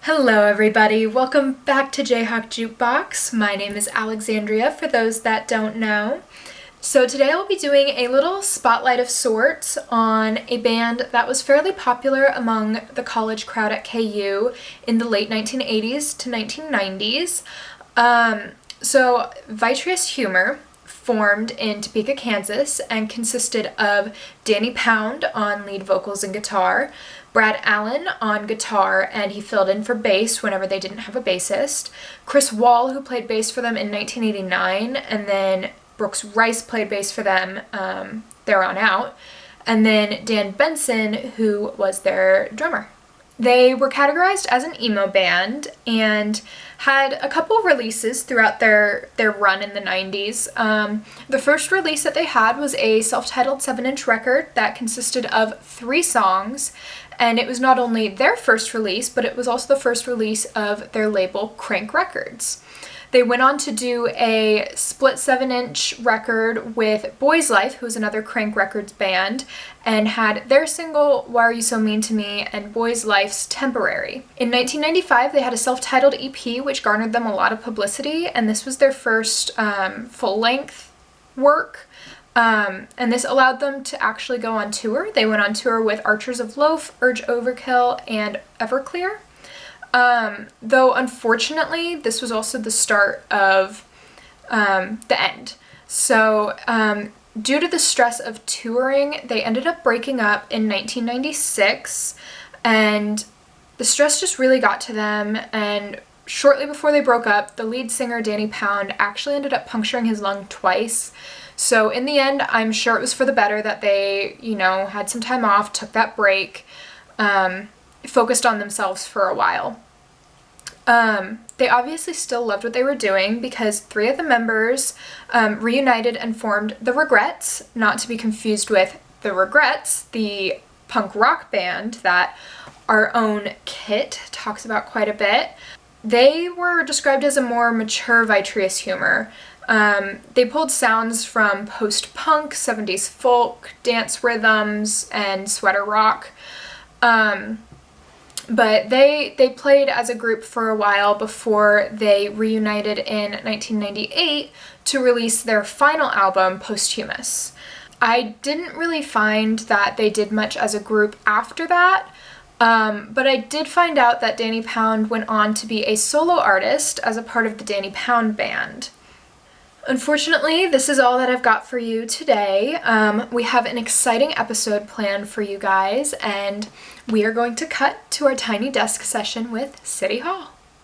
Hello everybody, welcome back to Jayhawk Jukebox. My name is Alexandria for those that don't know. So today I'll be doing a little spotlight of sorts on a band that was fairly popular among the college crowd at KU in the late 1980s to 1990s. So Vitreous Humor formed in Topeka, Kansas, and consisted of Danny Pound on lead vocals and guitar, Brad Allen on guitar, and he filled in for bass whenever they didn't have a bassist, Chris Wall, who played bass for them in 1989, and then Brooks Rice played bass for them there on out, and then Dan Benson, who was their drummer. They were categorized as an emo band and had a couple releases throughout their run in the 90s. The first release that they had was a self-titled 7-inch record that consisted of 3 songs, and it was not only their first release, but it was also the first release of their label Crank Records. They went on to do a split 7-inch record with Boys Life, who was another Crank Records band, and had their single, Why Are You So Mean to Me, and Boys Life's Temporary. In 1995, they had a self-titled EP, which garnered them a lot of publicity, and this was their first full-length work. And this allowed them to actually go on tour. They went on tour with Archers of Loaf, Urge Overkill, and Everclear. Though unfortunately, this was also the start of the end. So due to the stress of touring, they ended up breaking up in 1996, and the stress just really got to them, and shortly before they broke up, the lead singer Danny Pound actually ended up puncturing his lung twice. So in the end, I'm sure it was for the better that they, had some time off, took that break, focused on themselves for a while. They obviously still loved what they were doing because 3 of the members reunited and formed The Regrets, not to be confused with The Regrets, the punk rock band that our own Kit talks about quite a bit. They were described as a more mature Vitreous Humor. They pulled sounds from post-punk, 70s folk, dance rhythms, and sweater rock. But they played as a group for a while before they reunited in 1998 to release their final album, Posthumous. I didn't really find that they did much as a group after that, but I did find out that Danny Pound went on to be a solo artist as a part of the Danny Pound Band. Unfortunately, this is all that I've got for you today. We have an exciting episode planned for you guys, and we are going to cut to our tiny desk session with City Hall.